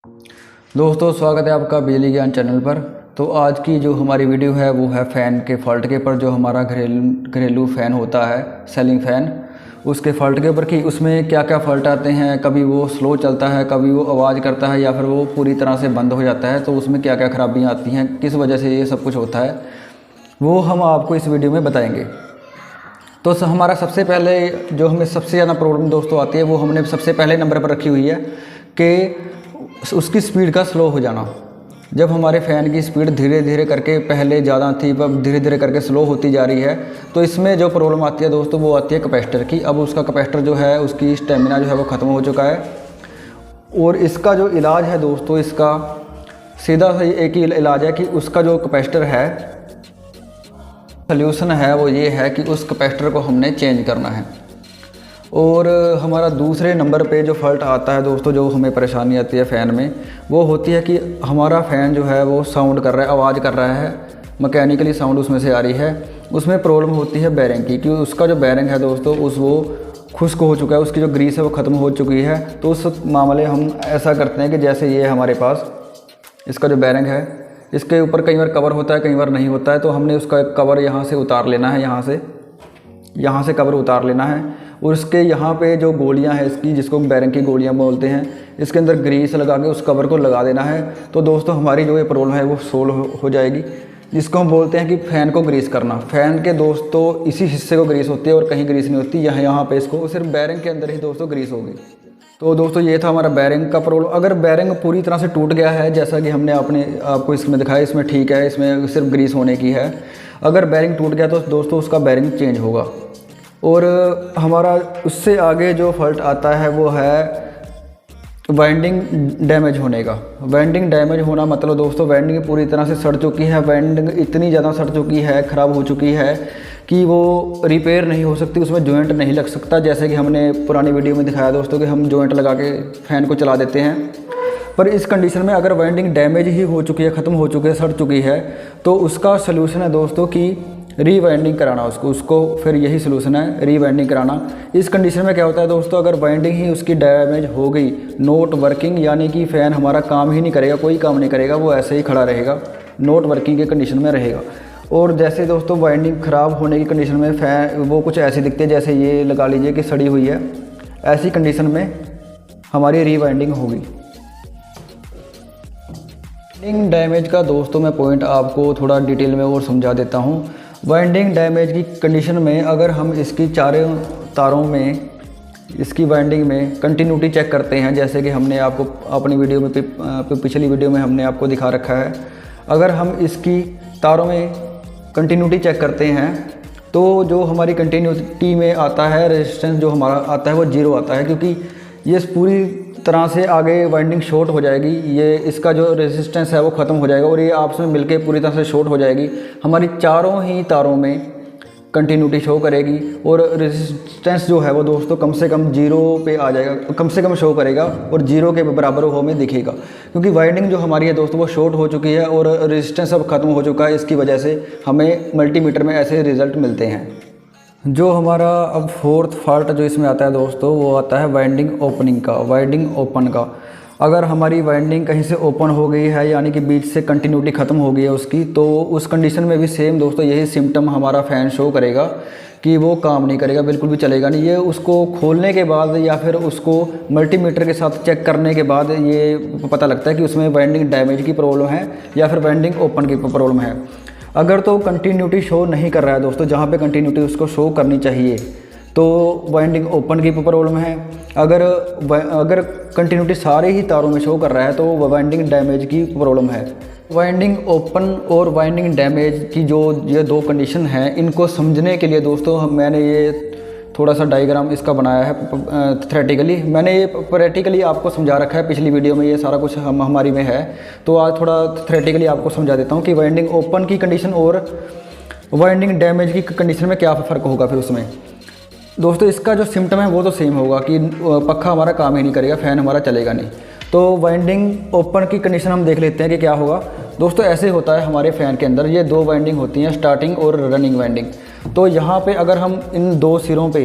दोस्तों स्वागत है आपका बिजली ज्ञान चैनल पर। तो आज की जो हमारी वीडियो है वो है फ़ैन के फ़ॉल्ट के ऊपर। जो हमारा घरेलू फ़ैन होता है सीलिंग फ़ैन, उसके फ़ॉल्ट के ऊपर कि उसमें क्या क्या फ़ॉल्ट आते हैं। कभी वो स्लो चलता है, कभी वो आवाज़ करता है, या फिर वो पूरी तरह से बंद हो जाता है। तो उसमें क्या क्या ख़राबियाँ आती हैं, किस वजह से ये सब कुछ होता है, वो हम आपको इस वीडियो में बताएँगे। तो हमारा सबसे पहले जो हमें सबसे ज़्यादा प्रॉब्लम दोस्तों आती है वो हमने सबसे पहले नंबर पर रखी हुई है कि उसकी स्पीड का स्लो हो जाना। जब हमारे फ़ैन की स्पीड धीरे धीरे करके पहले ज़्यादा थी, अब धीरे धीरे करके स्लो होती जा रही है, तो इसमें जो प्रॉब्लम आती है दोस्तों वो आती है कैपेसिटर की। अब उसका कैपेसिटर जो है, उसकी स्टेमिना जो है वो ख़त्म हो चुका है। और इसका जो इलाज है दोस्तों, इसका सीधा सा एक ही इलाज है कि उसका जो कैपेसिटर है, सल्यूशन है वो ये है कि उस कैपेसिटर को हमने चेंज करना है। और हमारा दूसरे नंबर पे जो फ़ॉल्ट आता है दोस्तों, जो हमें परेशानी आती है फ़ैन में, वो होती है कि हमारा फ़ैन जो है वो साउंड कर रहा है, आवाज़ कर रहा है, मैकेनिकली साउंड उसमें से आ रही है। उसमें प्रॉब्लम होती है बैरिंग की, कि उसका जो बैरिंग है दोस्तों वो खुश्क हो चुका है, उसकी जो ग्रीस है वो ख़त्म हो चुकी है। तो उस मामले हम ऐसा करते हैं कि जैसे ये हमारे पास इसका जो बैरिंग है, इसके ऊपर कई बार कवर होता है, कई बार नहीं होता है। तो हमने उसका कवर यहाँ से उतार लेना है, यहाँ से कवर उतार लेना है। और उसके यहाँ पे जो गोलियाँ हैं इसकी, जिसको बैरिंग की गोलियाँ बोलते हैं, इसके अंदर ग्रीस लगा के उस कवर को लगा देना है। तो दोस्तों हमारी जो ये प्रॉब्लम है वो सोल्व हो जाएगी, जिसको हम बोलते हैं कि फ़ैन को ग्रीस करना। फ़ैन के दोस्तों इसी हिस्से को ग्रीस होती है और कहीं ग्रीस नहीं होती। यहाँ पे इसको सिर्फ बैरिंग के अंदर ही दोस्तों ग्रीस होगी। तो दोस्तों ये था हमारा बैरिंग का प्रॉब्लम। अगर बैरिंग पूरी तरह से टूट गया है, जैसा कि हमने आपको इसमें दिखाया, इसमें ठीक है, इसमें सिर्फ ग्रीस होने की है। अगर बैरिंग टूट गया तो दोस्तों उसका बैरिंग चेंज होगा। और हमारा उससे आगे जो फॉल्ट आता है वो है वाइंडिंग डैमेज होने का। वाइंडिंग डैमेज होना मतलब दोस्तों वाइंडिंग पूरी तरह से सड़ चुकी है। वाइंडिंग इतनी ज़्यादा सड़ चुकी है, ख़राब हो चुकी है कि वो रिपेयर नहीं हो सकती, उसमें जॉइंट नहीं लग सकता। जैसे कि हमने पुरानी वीडियो में दिखाया दोस्तों कि हम जॉइंट लगा के फ़ैन को चला देते हैं। पर इस कंडीशन में अगर वाइंडिंग डैमेज ही हो चुकी है, ख़त्म हो चुकी है, सड़ चुकी है, तो उसका सलूशन है दोस्तों कि रीवाइंडिंग कराना। उसको फिर यही सलूशन है, रीवाइंडिंग कराना। इस कंडीशन में क्या होता है दोस्तों, अगर वाइंडिंग ही उसकी डैमेज हो गई, नॉट वर्किंग, यानी कि फ़ैन हमारा काम ही नहीं करेगा, कोई काम नहीं करेगा, वो ऐसे ही खड़ा रहेगा, नॉट वर्किंग के कंडीशन में रहेगा। और जैसे दोस्तों वाइंडिंग ख़राब होने की कंडीशन में फ़ैन वो कुछ ऐसे दिखते हैं, जैसे ये लगा लीजिए कि सड़ी हुई है। ऐसी कंडीशन में हमारी रीवाइंडिंग होगी। वाइंडिंग डैमेज का दोस्तों मैं पॉइंट आपको थोड़ा डिटेल में और समझा देता हूँ। वाइंडिंग डैमेज की कंडीशन में अगर हम इसकी चारों तारों में, इसकी वाइंडिंग में कंटिन्यूटी चेक करते हैं, जैसे कि हमने आपको अपनी वीडियो में पिछली वीडियो में हमने आपको दिखा रखा है। अगर हम इसकी तारों में कंटिन्यूटी चेक करते हैं तो जो हमारी कंटिन्यूटी में आता है, रेजिस्टेंस जो हमारा आता है वो 0 आता है, क्योंकि ये पूरी तरह से आगे वाइंडिंग शॉर्ट हो जाएगी। ये इसका जो रेजिस्टेंस है वो ख़त्म हो जाएगा और ये आपस में मिलके पूरी तरह से शॉर्ट हो जाएगी। हमारी चारों ही तारों में कंटिन्यूटी शो करेगी और रेजिस्टेंस जो है वो दोस्तों कम से कम 0 पे आ जाएगा, कम से कम शो करेगा और 0 के बराबर वो हमें दिखेगा। क्योंकि वाइंडिंग जो हमारी है दोस्तों वो शॉर्ट हो चुकी है और रेजिस्टेंस अब ख़त्म हो चुका है। इसकी वजह से हमें मल्टीमीटर में ऐसे रिज़ल्ट मिलते हैं। जो हमारा अब फोर्थ फॉल्ट जो इसमें आता है दोस्तों, वो आता है वाइंडिंग ओपनिंग का, वाइंडिंग ओपन का। अगर हमारी वाइंडिंग कहीं से ओपन हो गई है, यानी कि बीच से कंटिन्यूटी ख़त्म हो गई है उसकी, तो उस कंडीशन में भी सेम दोस्तों यही सिम्टम हमारा फ़ैन शो करेगा कि वो काम नहीं करेगा, बिल्कुल भी चलेगा नहीं। ये उसको खोलने के बाद या फिर उसको मल्टीमीटर के साथ चेक करने के बाद ये पता लगता है कि उसमें वाइंडिंग डैमेज की प्रॉब्लम है या फिर वाइंडिंग ओपन की प्रॉब्लम है। अगर तो कंटिन्यूटी शो नहीं कर रहा है दोस्तों, जहाँ पे कंटिन्यूटी उसको शो करनी चाहिए, तो वाइंडिंग ओपन की प्रॉब्लम है। अगर कंटिन्यूटी सारे ही तारों में शो कर रहा है तो वाइंडिंग डैमेज की प्रॉब्लम है। वाइंडिंग ओपन और वाइंडिंग डैमेज की जो ये 2 कंडीशन हैं, इनको समझने के लिए दोस्तों मैंने ये थोड़ा सा डायग्राम इसका बनाया है थ्योरेटिकली। मैंने ये प्रैक्टिकली आपको समझा रखा है, पिछली वीडियो में ये सारा कुछ हमारी में है। तो आज थोड़ा थ्योरेटिकली आपको समझा देता हूँ कि वाइंडिंग ओपन की कंडीशन और वाइंडिंग डैमेज की कंडीशन में क्या फ़र्क होगा। फिर उसमें दोस्तों इसका जो सिम्टम है वो तो सेम होगा कि पक्का हमारा काम ही नहीं करेगा, फ़ैन हमारा चलेगा नहीं। तो वाइंडिंग ओपन की कंडीशन हम देख लेते हैं कि क्या होगा। दोस्तों ऐसे होता है हमारे फ़ैन के अंदर, ये 2 वाइंडिंग होती हैं, स्टार्टिंग और रनिंग वाइंडिंग। तो यहाँ पे अगर हम इन 2 सिरों पे,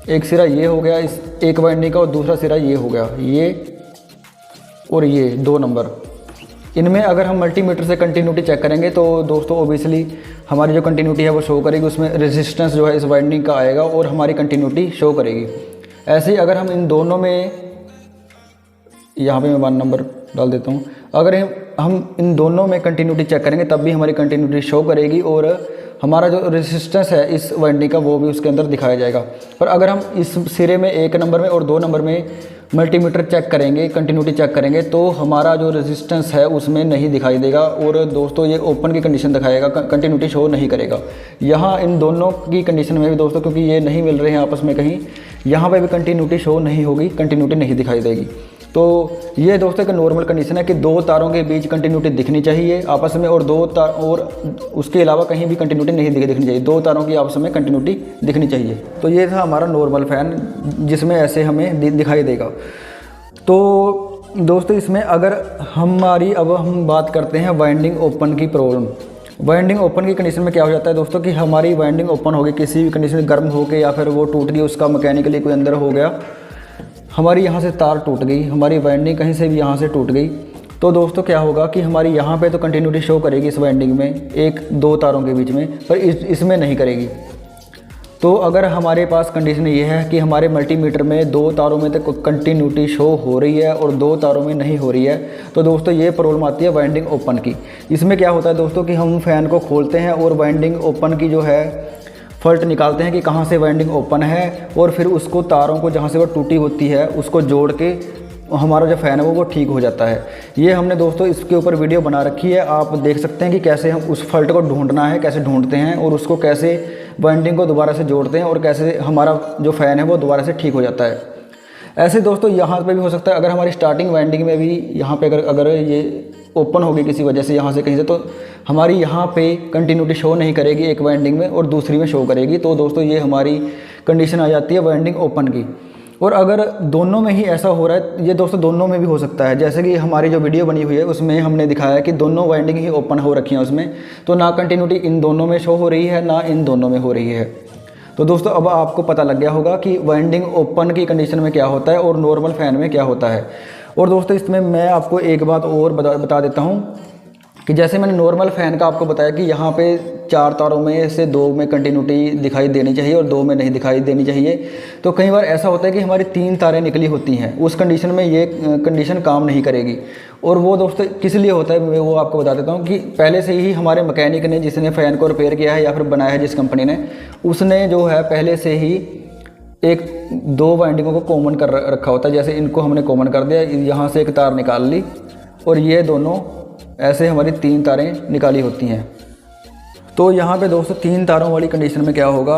एक सिरा ये हो गया इस एक वाइंडिंग का और दूसरा सिरा ये हो गया, ये और ये 2 नंबर, इनमें अगर हम मल्टीमीटर से कंटिन्यूटी चेक करेंगे तो दोस्तों ओबियसली हमारी जो कंटिन्यूटी है वो शो करेगी, उसमें रेजिस्टेंस जो है इस वाइंडिंग का आएगा और हमारी कंटिन्यूटी शो करेगी। ऐसे ही अगर हम इन दोनों में, यहाँ पे मैं 1 नंबर डाल देता हूँ, अगर हम इन दोनों में कंटिन्यूटी चेक करेंगे तब भी हमारी कंटिन्यूटी शो करेगी और हमारा जो रेजिस्टेंस है इस वाइंडिंग का वो भी उसके अंदर दिखाया जाएगा। पर अगर हम इस सिरे में 1 नंबर में और 2 नंबर में मल्टीमीटर चेक करेंगे, कंटिन्यूटी चेक करेंगे तो हमारा जो रेजिस्टेंस है उसमें नहीं दिखाई देगा और दोस्तों ये ओपन की कंडीशन दिखाएगा, कंटिन्यूटी शो नहीं करेगा। यहाँ इन दोनों की कंडीशन में भी दोस्तों, क्योंकि ये नहीं मिल रहे हैं आपस में कहीं, यहाँ पे भी कंटिन्यूटी शो नहीं होगी, कंटिन्यूटी नहीं दिखाई देगी। तो ये दोस्तों एक नॉर्मल कंडीशन है कि 2 तारों के बीच कंटिन्यूटी दिखनी चाहिए आपस में, और 2 तार और उसके अलावा कहीं भी कंटिन्यूटी नहीं दिखनी चाहिए, 2 तारों की आपस में कंटिन्यूटी दिखनी चाहिए। तो ये था हमारा नॉर्मल फ़ैन जिसमें ऐसे हमें दिखाई देगा। तो दोस्तों इसमें अगर हमारी, अब हम बात करते हैं वाइंडिंग ओपन की प्रॉब्लम। वाइंडिंग ओपन की कंडीशन में क्या हो जाता है दोस्तों कि हमारी वाइंडिंग ओपन होगी, किसी भी कंडीशन में गर्म होकर या फिर वो टूट गई, उसका मैकेनिकली कोई अंदर हो गया, हमारी यहाँ से तार टूट गई, हमारी वाइंडिंग कहीं से भी यहाँ से टूट गई, तो दोस्तों क्या होगा कि हमारी यहाँ पे तो कंटिन्यूटी शो करेगी इस वाइंडिंग में 1-2 तारों के बीच में, पर इसमें नहीं करेगी। तो अगर हमारे पास कंडीशन ये है कि हमारे मल्टीमीटर में 2 तारों में तक कंटिन्यूटी शो हो रही है और 2 तारों में नहीं हो रही है, तो दोस्तों ये प्रॉब्लम आती है वाइंडिंग ओपन की। इसमें क्या होता है दोस्तों कि हम फ़ैन को खोलते हैं और वाइंडिंग ओपन की जो है फॉल्ट निकालते हैं कि कहाँ से वाइंडिंग ओपन है, और फिर उसको तारों को जहाँ से वो टूटी होती है उसको जोड़ के हमारा जो फ़ैन है वो ठीक हो जाता है। ये हमने दोस्तों इसके ऊपर वीडियो बना रखी है, आप देख सकते हैं कि कैसे हम उस फॉल्ट को ढूंढना है, कैसे ढूंढते हैं और उसको कैसे वाइंडिंग को दोबारा से जोड़ते हैं और कैसे हमारा जो फ़ैन है वो दोबारा से ठीक हो जाता है। ऐसे दोस्तों यहाँ पे भी हो सकता है, अगर हमारी स्टार्टिंग वाइंडिंग में भी यहाँ पे अगर ये ओपन होगी किसी वजह से यहाँ से कहीं से, तो हमारी यहाँ पे कंटिन्यूटी शो नहीं करेगी एक वाइंडिंग में और दूसरी में शो करेगी। तो दोस्तों ये हमारी कंडीशन आ जाती है वाइंडिंग ओपन की। और अगर दोनों में ही ऐसा हो रहा है, ये दोस्तों दोनों में भी हो सकता है, जैसे कि हमारी जो वीडियो बनी हुई है उसमें हमने दिखाया है कि दोनों वाइंडिंग ही ओपन हो रखी हैं उसमें, तो ना कंटिन्यूटी इन दोनों में शो हो रही है ना इन दोनों में हो रही है। तो दोस्तों अब आपको पता लग गया होगा कि वाइंडिंग ओपन की कंडीशन में क्या होता है और नॉर्मल फ़ैन में क्या होता है। और दोस्तों इसमें मैं आपको एक बात और बता देता हूँ कि जैसे मैंने नॉर्मल फ़ैन का आपको बताया कि यहाँ पे 4 तारों में से 2 में कंटिन्यूटी दिखाई देनी चाहिए और 2 में नहीं दिखाई देनी चाहिए, तो कई बार ऐसा होता है कि हमारी 3 तारें निकली होती हैं, उस कंडीशन में ये कंडीशन काम नहीं करेगी। और वो दोस्तों किस लिए होता है मैं वो आपको बता देता हूँ कि पहले से ही हमारे मैकेनिक ने, जिसने फ़ैन को रिपेयर किया है या फिर बनाया है जिस कंपनी ने, उसने जो है पहले से ही 1-2 वाइंडिंगों को कॉमन कर रखा होता है। जैसे इनको हमने कॉमन कर दिया, यहाँ से एक तार निकाल ली और ये दोनों ऐसे हमारी 3 तारें निकाली होती हैं। तो यहाँ पे दोस्तों 3 तारों वाली कंडीशन में क्या होगा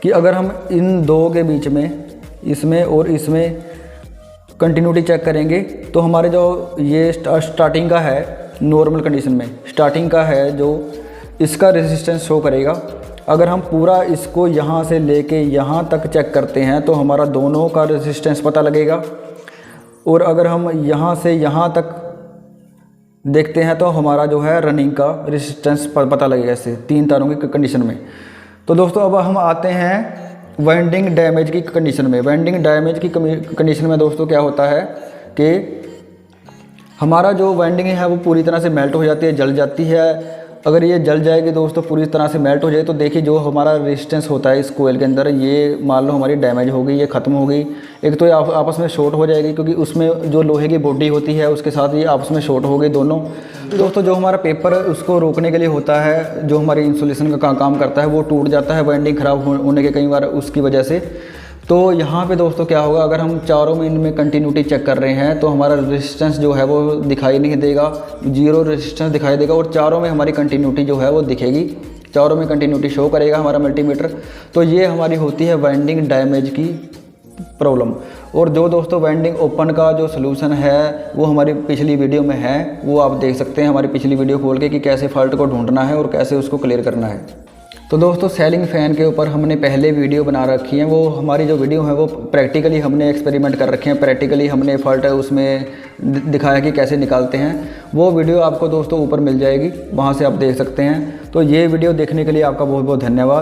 कि अगर हम इन 2 के बीच में, इसमें और इसमें कंटिन्यूटी चेक करेंगे तो हमारे जो ये स्टार्टिंग का है नॉर्मल कंडीशन में, स्टार्टिंग का है जो इसका रेजिस्टेंस शो करेगा। अगर हम पूरा इसको यहाँ से लेके यहाँ तक चेक करते हैं तो हमारा दोनों का रेजिस्टेंस पता लगेगा, और अगर हम यहाँ से यहाँ तक देखते हैं तो हमारा जो है रनिंग का रेजिस्टेंस पता लगेगा इससे 3 तारों की कंडीशन में। तो दोस्तों अब हम आते हैं वाइंडिंग डैमेज की कंडीशन में। वाइंडिंग डैमेज की कंडीशन में दोस्तों क्या होता है कि हमारा जो वाइंडिंग है वो पूरी तरह से मेल्ट हो जाती है, जल जाती है। अगर ये जल जाएगी दोस्तों, पूरी तरह से मेल्ट हो जाए, तो देखिए जो हमारा रेजिस्टेंस होता है इस कोयल के अंदर, ये मान लो हमारी डैमेज हो गई, ये ख़त्म हो गई। एक तो ये आपस में शॉर्ट हो जाएगी क्योंकि उसमें जो लोहे की बॉडी होती है उसके साथ ये आपस में शॉर्ट हो गई दोनों। दोस्तों जो हमारा पेपर उसको रोकने के लिए होता है, जो हमारी इंसुलेशन का काम करता है, वो टूट जाता है वाइंडिंग ख़राब होने के कई बार उसकी वजह से। तो यहाँ पे दोस्तों क्या होगा, अगर हम चारों में इनमें कंटिन्यूटी चेक कर रहे हैं तो हमारा रेजिस्टेंस जो है वो दिखाई नहीं देगा, 0 रेजिस्टेंस दिखाई देगा, और चारों में हमारी कंटिन्यूटी जो है वो दिखेगी, चारों में कंटिन्यूटी शो करेगा हमारा मल्टीमीटर। तो ये हमारी होती है वाइंडिंग डैमेज की प्रॉब्लम। और जो दोस्तों वाइंडिंग ओपन का जो सलूशन है वो हमारी पिछली वीडियो में है, वो आप देख सकते हैं हमारी पिछली वीडियो खोल के कि कैसे फॉल्ट को ढूंढना है और कैसे उसको क्लियर करना है। तो दोस्तों सेलिंग फ़ैन के ऊपर हमने पहले वीडियो बना रखी है, वो हमारी जो वीडियो है वो प्रैक्टिकली हमने एक्सपेरिमेंट कर रखे हैं, प्रैक्टिकली हमने फॉल्ट है उसमें दिखाया कि कैसे निकालते हैं। वो वीडियो आपको दोस्तों ऊपर मिल जाएगी, वहाँ से आप देख सकते हैं। तो ये वीडियो देखने के लिए आपका बहुत बहुत धन्यवाद।